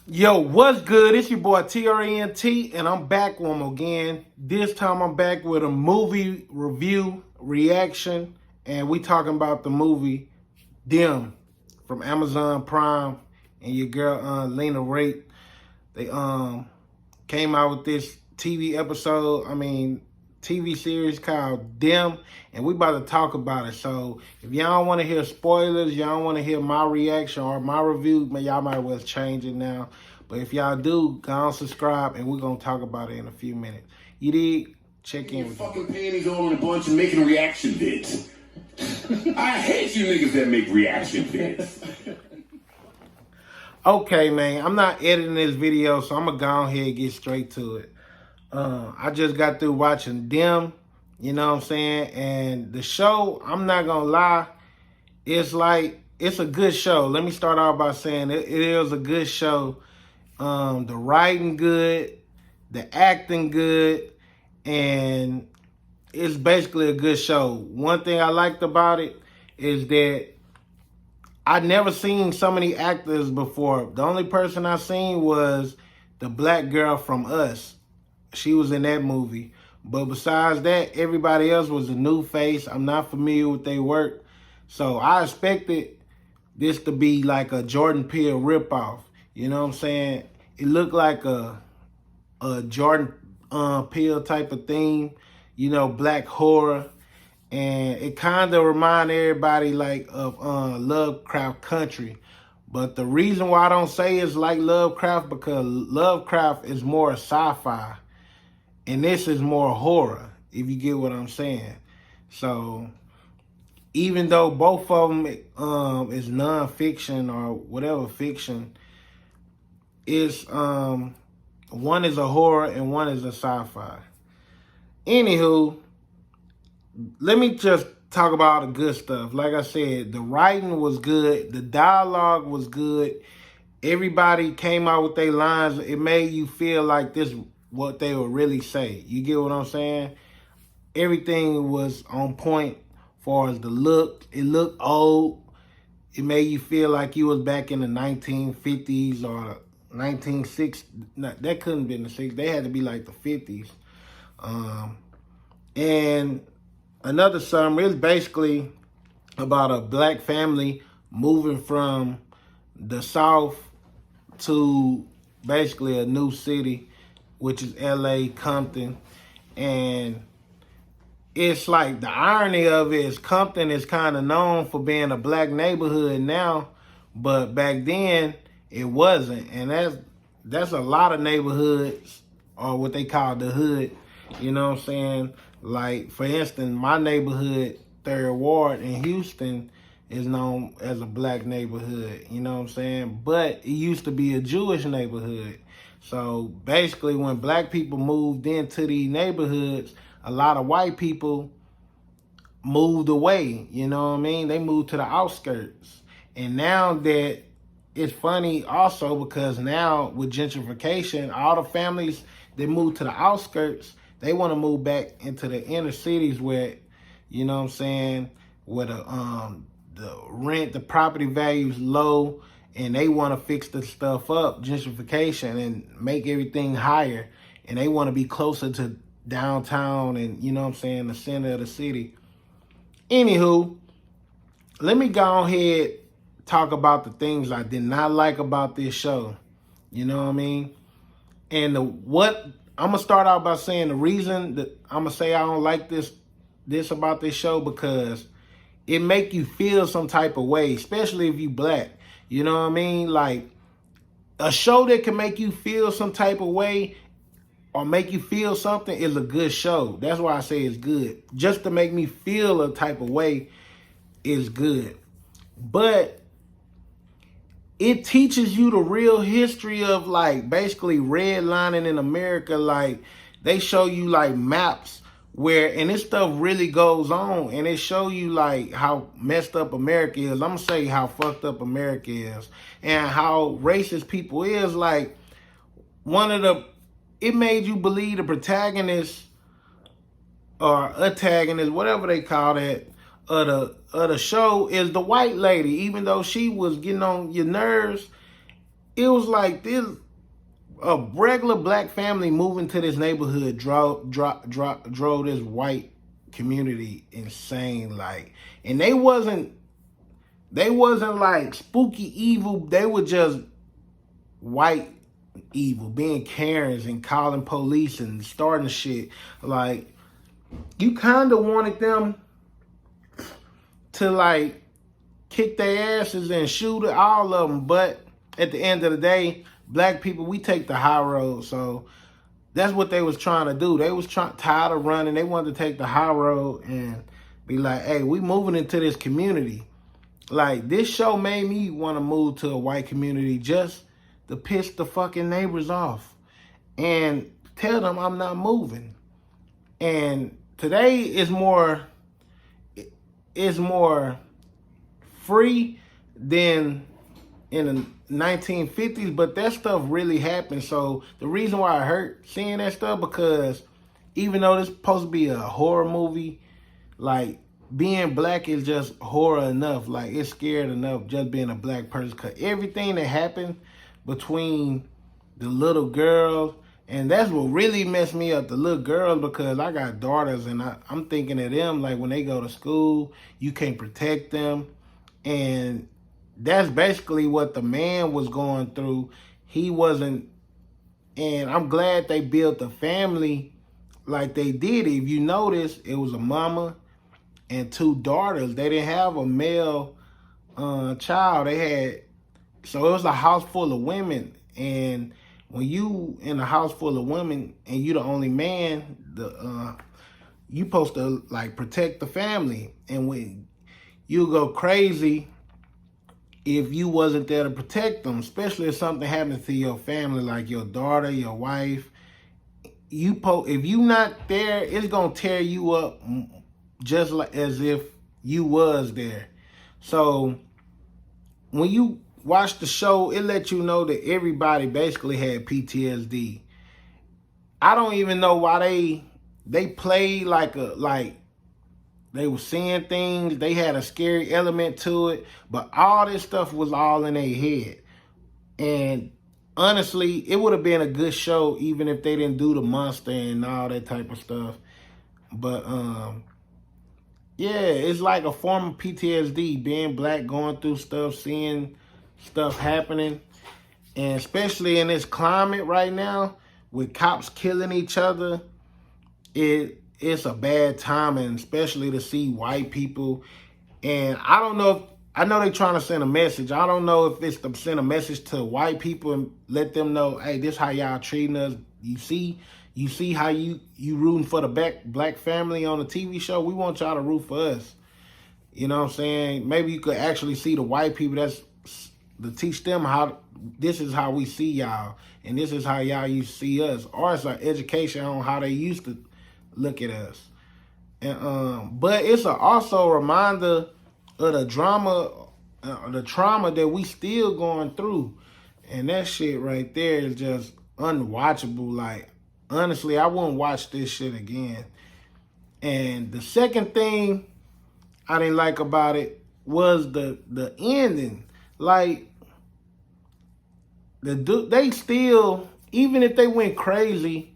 Yo, what's good? It's your boy TRNT, and I'm back one more again. This time I'm back with a movie review reaction, and we talking about the movie Them from Amazon Prime and your girl Lena Raitt. They came out with this TV series called Them, and we about to talk about it. So if y'all don't want to hear spoilers, y'all don't want to hear my reaction or my review, man, y'all might well change it now. But if y'all do, go on subscribe, and we're gonna talk about it in a few minutes. You dig? Check in with fucking panties all in a bunch and making reaction vids. I hate you niggas that make reaction vids. Okay, man, I'm not editing this video, so I'm gonna go ahead and get straight to it. I just got through watching Them, you know what I'm saying? And the show, I'm not gonna lie, it's a good show. Let me start off by saying it is a good show. The writing good, the acting good, and it's basically a good show. One thing I liked about it is that I'd never seen so many actors before. The only person I seen was the black girl from Us. She was in that movie. But besides that, everybody else was a new face. I'm not familiar with their work. So I expected this to be like a Jordan Peele ripoff. You know what I'm saying? It looked like a Jordan Peele type of theme. You know, black horror. And it kind of reminded everybody like of Lovecraft Country. But the reason why I don't say it's like Lovecraft, because Lovecraft is more sci-fi. And this is more horror, if you get what I'm saying. So, even though both of them is non-fiction or whatever fiction, it's one is a horror and one is a sci-fi. Anywho, let me just talk about all the good stuff. Like I said, the writing was good. The dialogue was good. Everybody came out with their lines. It made you feel like this what they would really say. You get what I'm saying? Everything was on point as far as the look. It looked old. It made you feel like you was back in the 1950s or 1960s. No, that couldn't have been the 60s. They had to be like the 50s. And another summary is basically about a black family moving from the South to basically a new city, which is LA, Compton. And it's like the irony of it is Compton is kind of known for being a black neighborhood now, but back then it wasn't. And that's a lot of neighborhoods, or what they call the hood. You know what I'm saying? Like, for instance, my neighborhood, 3rd Ward in Houston, is known as a black neighborhood. You know what I'm saying? But it used to be a Jewish neighborhood. So basically, when black people moved into these neighborhoods, a lot of white people moved away. You know what I mean? They moved to the outskirts. And now that it's funny also because now with gentrification, all the families that moved to the outskirts, they want to move back into the inner cities where, you know what I'm saying, where the rent, the property value is low, and they want to fix the stuff up, gentrification, and make everything higher. And they want to be closer to downtown and, you know what I'm saying, the center of the city. Anywho, let me go ahead talk about the things I did not like about this show. You know what I mean? And I'm gonna start out by saying the reason that I'm gonna say I don't like this about this show, because it make you feel some type of way, especially if you black. You know what I mean? Like, a show that can make you feel some type of way or make you feel something is a good show. That's why I say it's good. Just to make me feel a type of way is good. But it teaches you the real history of, like, basically redlining in America. Like, they show you like maps where, and this stuff really goes on, and it show you like how messed up America is. I'm gonna say how fucked up America is and how racist people is. Like, it made you believe the protagonist or antagonist, whatever they call that, of the show is the white lady, even though she was getting on your nerves. it was like this. A regular black family moving to this neighborhood drove this white community insane. Like, and they wasn't like spooky evil. They were just white evil, being Karens and calling police and starting shit. Like, you kind of wanted them to like kick their asses and shoot all of them, but at the end of the day, black people, we take the high road. So that's what they was trying to do. They was tired of running. They wanted to take the high road and be like, hey, we moving into this community. Like, this show made me want to move to a white community just to piss the fucking neighbors off and tell them I'm not moving. And today is more free than in the 1950s, but that stuff really happened. So the reason why I hurt seeing that stuff, because even though this is supposed to be a horror movie, like, being black is just horror enough. Like, it's scared enough just being a black person, because everything that happened between the little girl, and that's what really messed me up, the little girls, because I got daughters and I'm thinking of them, like, when they go to school, you can't protect them. And that's basically what the man was going through. He wasn't, and I'm glad they built a family like they did. If you notice, it was a mama and two daughters. They didn't have a male child. They had, so it was a house full of women. And when you in a house full of women and you the only man, you supposed to like protect the family. And when you go crazy if you wasn't there to protect them, especially if something happens to your family, like your daughter, your wife. If you not there, it's gonna tear you up just like as if you was there. So when you watch the show, it lets you know that everybody basically had PTSD. I don't even know why they played like they were seeing things. They had a scary element to it, but all this stuff was all in their head. And honestly, it would have been a good show even if they didn't do the monster and all that type of stuff. But yeah, it's like a form of PTSD, being black, going through stuff, seeing stuff happening. And especially in this climate right now, with cops killing each other, it's a bad time, and especially to see white people. And I don't know if, I know they're trying to send a message. I don't know if it's to send a message to white people and let them know, hey, this how y'all treating us. You see how you rooting for the black family on the TV show? We want y'all to root for us. You know what I'm saying? Maybe you could actually see the white people to teach them how this is how we see y'all, and this is how y'all used to see us. Or it's an education on how they used to look at us. And but it's also a reminder of the trauma that we still going through. And that shit right there is just unwatchable. Like, honestly, I wouldn't watch this shit again. And the second thing I didn't like about it was the ending. Like, they still, even if they went crazy,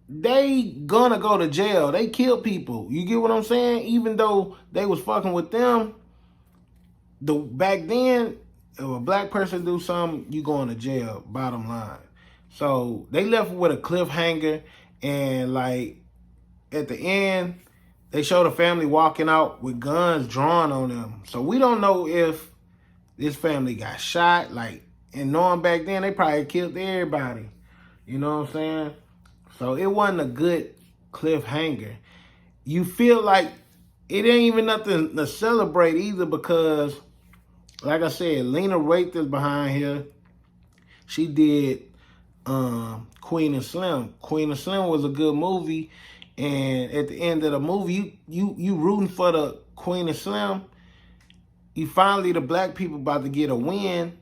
they gonna go to jail. They kill people. You get what I'm saying? Even though they was fucking with them, back then, if a black person do something, you going to jail, bottom line. So they left with a cliffhanger, and like at the end, they show the family walking out with guns drawn on them. So we don't know if this family got shot. Like, and knowing back then, they probably killed everybody. You know what I'm saying? So it wasn't a good cliffhanger. You feel like it ain't even nothing to celebrate either, because, like I said, Lena Waithe is behind here. She did Queen and Slim. Queen and Slim was a good movie, and at the end of the movie, you rooting for the Queen and Slim. You finally, the black people about to get a win,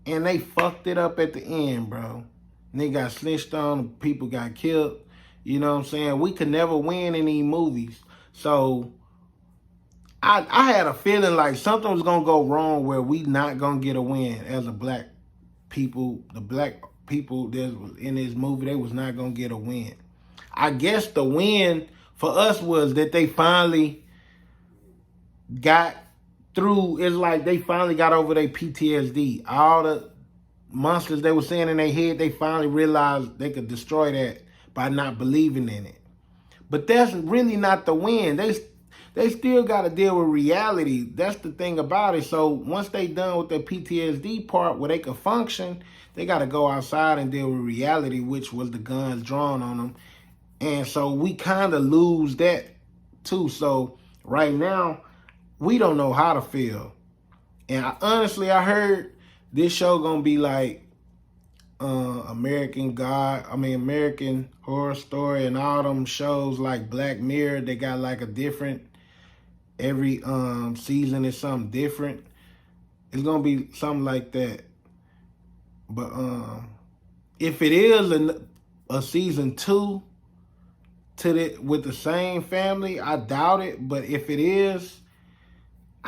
and they fucked it up at the end, bro. And they got snitched on, people got killed. You know what I'm saying? We could never win in these movies. So I had a feeling like something was gonna go wrong where we not gonna get a win as a black people. The black people that was in this movie, they was not gonna get a win. I guess the win for us was that they finally got through. It's like they finally got over their PTSD. All the monsters they were seeing in their head, they finally realized they could destroy that by not believing in it. But that's really not the win. They still got to deal with reality. That's the thing about it. So once they done with the PTSD part where they can function, they got to go outside and deal with reality, which was the guns drawn on them. And so we kind of lose that too. So right now, we don't know how to feel. And honestly, I heard this show gonna be like American Horror Story and all them shows like Black Mirror. They got like a different, every season is something different. It's gonna be something like that. But if it is a season 2 with the same family, I doubt it. But if it is,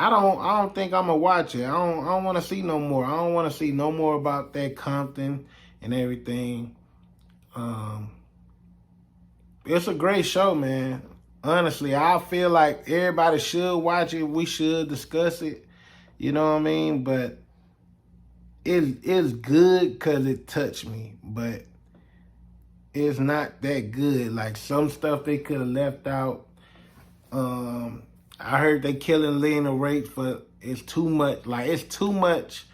I don't think I'm gonna watch it. I don't want to see no more. I don't want to see no more about that Compton and everything. It's a great show, man. Honestly, I feel like everybody should watch it. We should discuss it. You know what I mean? But it's good because it touched me. But it's not that good. Like some stuff they could have left out. I heard they killing Lena Raitt for it's too much. Like it's too much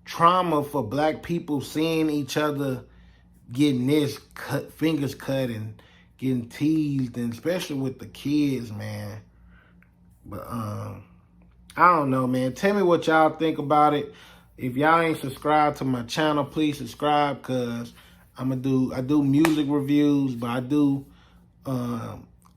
trauma for black people seeing each other getting fingers cut and getting teased, and especially with the kids, man. But I don't know, man. Tell me what y'all think about it. If y'all ain't subscribed to my channel, please subscribe, cause I do music reviews, but I do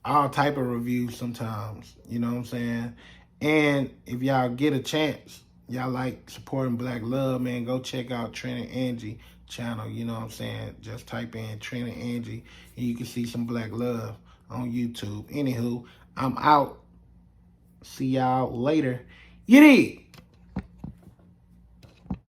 all type of reviews sometimes. You know what I'm saying? And if y'all get a chance, y'all like supporting Black Love, man, go check out Trent and Angie channel. You know what I'm saying? Just type in Trent and Angie and you can see some Black Love on YouTube. Anywho, I'm out. See y'all later. You dig?